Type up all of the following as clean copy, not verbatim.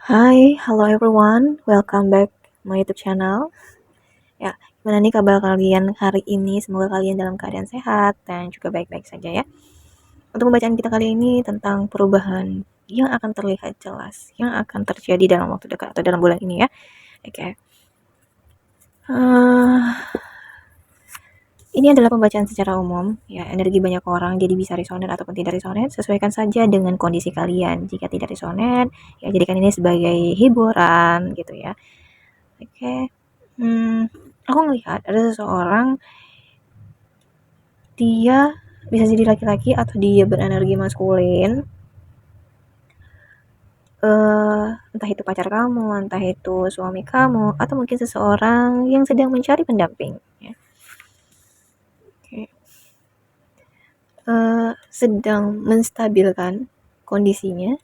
Hai, hello everyone, welcome back my YouTube channel. Ya, gimana nih kabar kalian hari ini? Semoga kalian dalam keadaan sehat dan juga baik-baik saja ya. Untuk pembacaan kita kali ini tentang perubahan yang akan terlihat jelas, yang akan terjadi dalam waktu dekat atau dalam bulan ini ya. Oke. Ini adalah pembacaan secara umum, ya energi banyak orang jadi bisa resonan ataupun tidak resonan, sesuaikan saja dengan kondisi kalian. Jika tidak resonan, ya jadikan ini sebagai hiburan gitu ya. Oke. Aku melihat ada seseorang, dia bisa jadi laki-laki atau dia berenergi maskulin. Entah itu pacar kamu, entah itu suami kamu, atau mungkin seseorang yang sedang mencari pendamping. Ya. Oke. Sedang menstabilkan kondisinya,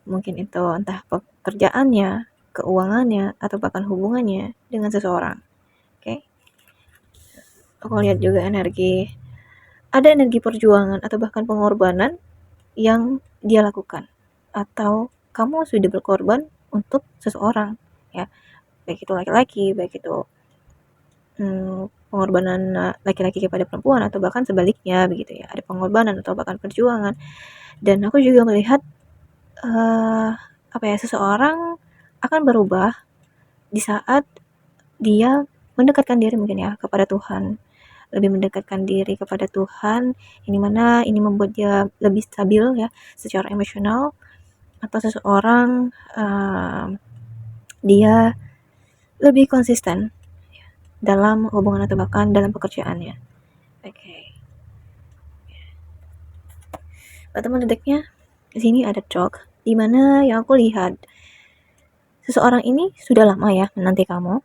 mungkin itu entah pekerjaannya, keuangannya, atau bahkan hubungannya dengan seseorang. Oke. Aku lihat juga ada energi perjuangan atau bahkan pengorbanan yang dia lakukan, atau kamu sudah berkorban untuk seseorang ya, baik itu laki-laki, baik itu pengorbanan laki-laki kepada perempuan atau bahkan sebaliknya begitu ya, ada pengorbanan atau bahkan perjuangan. Dan aku juga melihat seseorang akan berubah di saat dia mendekatkan diri mungkin ya kepada Tuhan, lebih mendekatkan diri kepada Tuhan, ini mana ini membuat dia lebih stabil ya secara emosional, atau seseorang dia lebih konsisten dalam hubungan atau bahkan dalam pekerjaannya. Oke. Atau mendeteknya di sini ada chalk, di mana yang aku lihat seseorang ini sudah lama ya menanti kamu,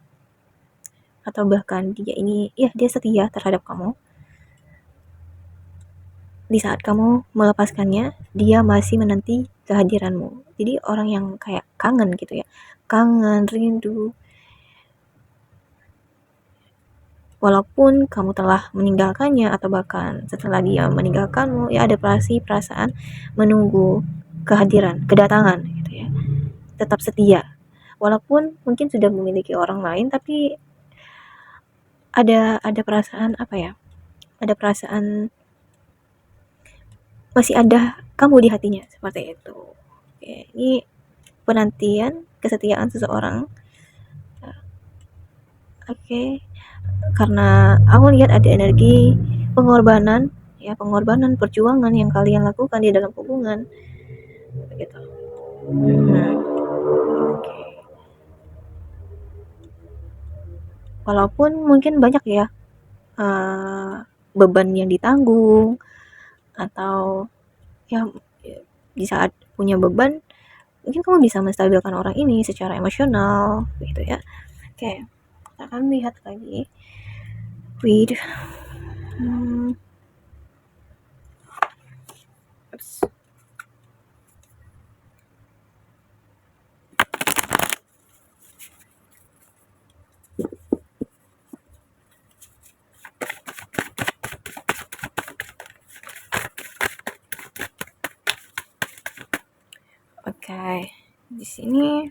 atau bahkan dia setia terhadap kamu. Di saat kamu melepaskannya, dia masih menanti kehadiranmu. Jadi orang yang kayak kangen gitu ya, kangen, rindu. Walaupun kamu telah meninggalkannya atau bahkan setelah dia meninggalkanmu, ya ada perasaan menunggu kedatangan gitu ya. Tetap setia. Walaupun mungkin sudah memiliki orang lain, tapi ada perasaan Ada perasaan masih ada kamu di hatinya, seperti itu. Oke, ini penantian, kesetiaan seseorang. Oke. Karena aku lihat ada energi pengorbanan, perjuangan yang kalian lakukan di dalam hubungan. Begitu. Oke. Walaupun mungkin banyak ya beban yang ditanggung, atau ya di saat punya beban mungkin kamu bisa menstabilkan orang ini secara emosional gitu ya. Oke, kita akan lihat lagi. Oke, di sini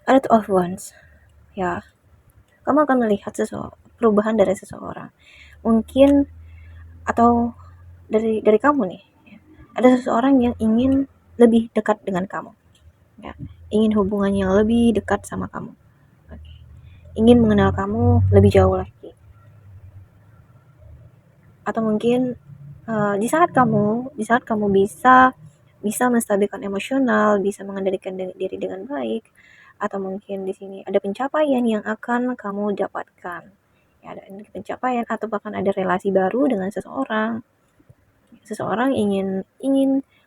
ada Two of Wands ya. Kamu akan melihat perubahan dari seseorang, mungkin, atau dari kamu nih. Ada seseorang yang ingin lebih dekat dengan kamu ya, ingin hubungan yang lebih dekat sama kamu. Oke. Ingin mengenal kamu lebih jauh lagi, atau mungkin di saat kamu bisa menstabilkan emosional, bisa mengendalikan diri dengan baik, atau mungkin di sini ada pencapaian yang akan kamu dapatkan. Ya, ada pencapaian atau bahkan ada relasi baru dengan seseorang. Seseorang ingin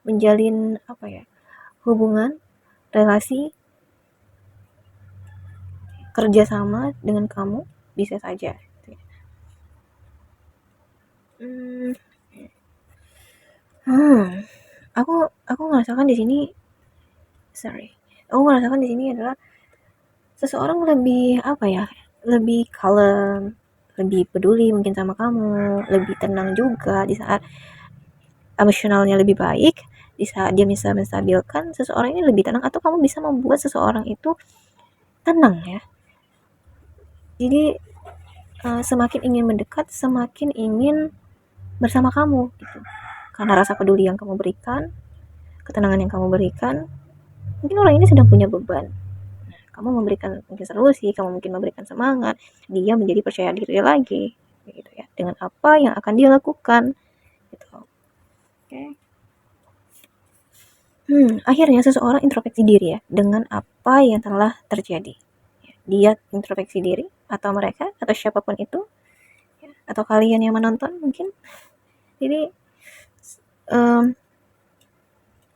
menjalin hubungan, relasi, kerjasama dengan kamu, bisa saja. Aku merasakan di sini adalah seseorang lebih kalem, lebih peduli mungkin sama kamu, lebih tenang juga di saat emosionalnya lebih baik, di saat dia bisa menstabilkan, seseorang ini lebih tenang, atau kamu bisa membuat seseorang itu tenang ya. Jadi semakin ingin mendekat, semakin ingin bersama kamu gitu. Karena rasa peduli yang kamu berikan, ketenangan yang kamu berikan, mungkin orang ini sedang punya beban. Kamu memberikan mungkin solusi, kamu mungkin memberikan semangat, dia menjadi percaya diri lagi, gitu ya, dengan apa yang akan dia lakukan, gitu. Oke. Akhirnya seseorang introspeksi diri ya, dengan apa yang telah terjadi. Dia introspeksi diri, atau mereka, atau siapapun itu, atau kalian yang menonton mungkin. Jadi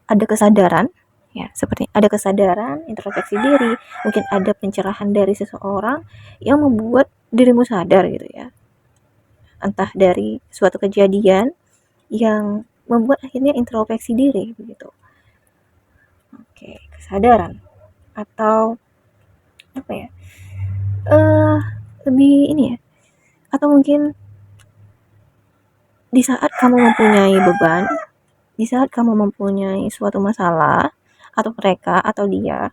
ada kesadaran, ya, seperti ada kesadaran, introspeksi diri, mungkin ada pencerahan dari seseorang yang membuat dirimu sadar gitu ya. Entah dari suatu kejadian yang membuat akhirnya introspeksi diri begitu. Oke, kesadaran atau apa ya? Lebih ini ya. Atau mungkin di saat kamu mempunyai beban, di saat kamu mempunyai suatu masalah, atau mereka atau dia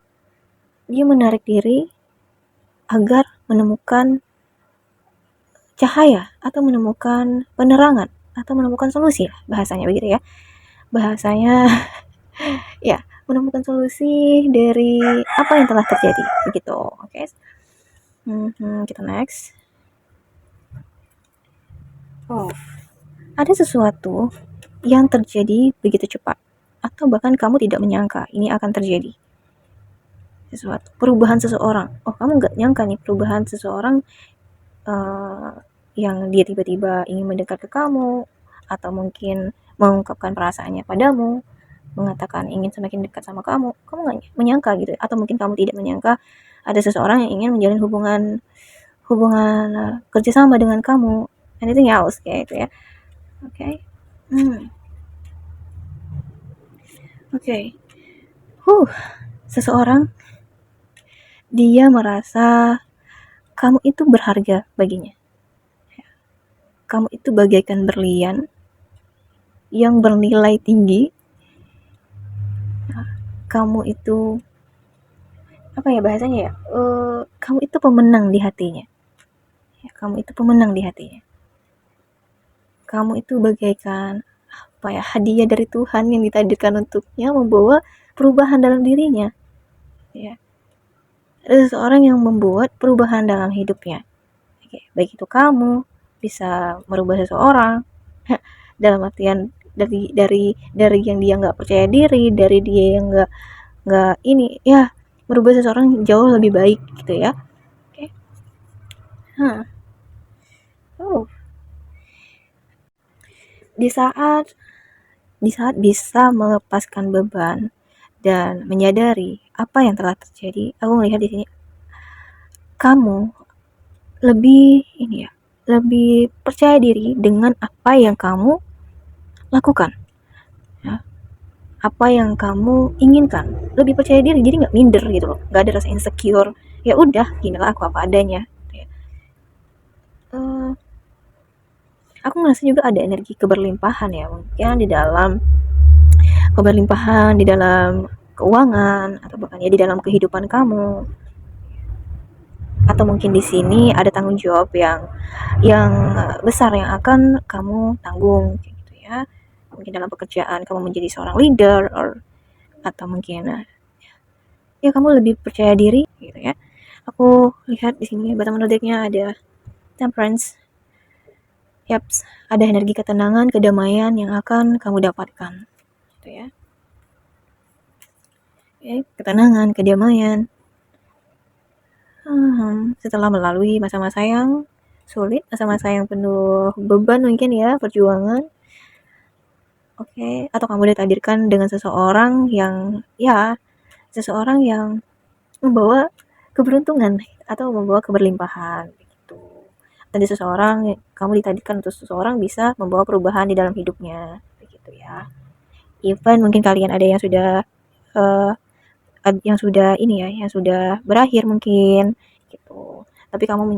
menarik diri agar menemukan cahaya atau menemukan penerangan atau menemukan solusi lah, bahasanya begitu ya. Bahasanya ya, menemukan solusi dari apa yang telah terjadi begitu. Oke. Kita next. Ada sesuatu yang terjadi begitu cepat, atau bahkan kamu tidak menyangka ini akan terjadi. Sesuatu perubahan seseorang, kamu nggak nyangka nih perubahan seseorang, yang dia tiba-tiba ingin mendekat ke kamu, atau mungkin mengungkapkan perasaannya padamu, mengatakan ingin semakin dekat sama kamu nggak menyangka gitu, atau mungkin kamu tidak menyangka ada seseorang yang ingin menjalin hubungan kerjasama dengan kamu, anything else kayak itu ya. Oke. Seseorang, dia merasa kamu itu berharga baginya. Kamu itu bagaikan berlian yang bernilai tinggi. Kamu itu apa ya bahasanya ya? Kamu itu pemenang di hatinya. Kamu itu pemenang di hatinya. Kamu itu bagaikan apa ya, hadiah dari Tuhan yang ditakdirkan untuknya, membawa perubahan dalam dirinya. Ya. Ada seseorang yang membuat perubahan dalam hidupnya. Baik itu kamu bisa merubah seseorang dalam artian dari yang dia nggak percaya diri, dari dia yang nggak ini ya, merubah seseorang jauh lebih baik gitu ya. Di saat bisa melepaskan beban dan menyadari apa yang telah terjadi, aku melihat di sini kamu lebih ini ya, lebih percaya diri dengan apa yang kamu lakukan ya, apa yang kamu inginkan, lebih percaya diri, jadi nggak minder gitu loh, nggak ada rasa insecure, ya udah ginilah aku apa adanya. Aku ngerasa juga ada energi keberlimpahan ya, mungkin di dalam keberlimpahan di dalam keuangan, atau bahkan ya di dalam kehidupan kamu, atau mungkin di sini ada tanggung jawab yang besar yang akan kamu tanggung gitu ya. Mungkin dalam pekerjaan kamu menjadi seorang leader, atau mungkin ya kamu lebih percaya diri gitu ya. Aku lihat di sini bottom decknya ada temperance. Yaps, ada energi ketenangan, kedamaian yang akan kamu dapatkan gitu ya. Ketenangan, kedamaian. Setelah melalui masa-masa yang sulit, masa-masa yang penuh beban mungkin ya, perjuangan. Atau kamu ditakdirkan dengan seseorang yang membawa keberuntungan atau membawa keberlimpahan gitu. Dan seseorang, kamu ditakdirkan untuk seseorang bisa membawa perubahan di dalam hidupnya begitu ya. Even mungkin kalian ada yang sudah yang sudah berakhir mungkin gitu. Tapi kamu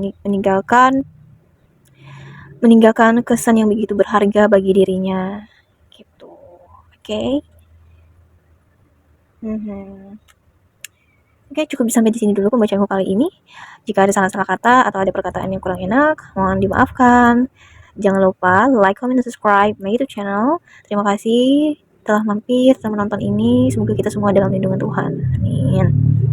meninggalkan kesan yang begitu berharga bagi dirinya gitu. Oke. Oke, cukup sampai di sini dulu pembacaanku kali ini. Jika ada salah-salah kata atau ada perkataan yang kurang enak, mohon dimaafkan. Jangan lupa like, comment, dan subscribe my YouTube channel. Terima kasih telah mampir, telah menonton ini. Semoga kita semua dalam lindungan Tuhan. Amin.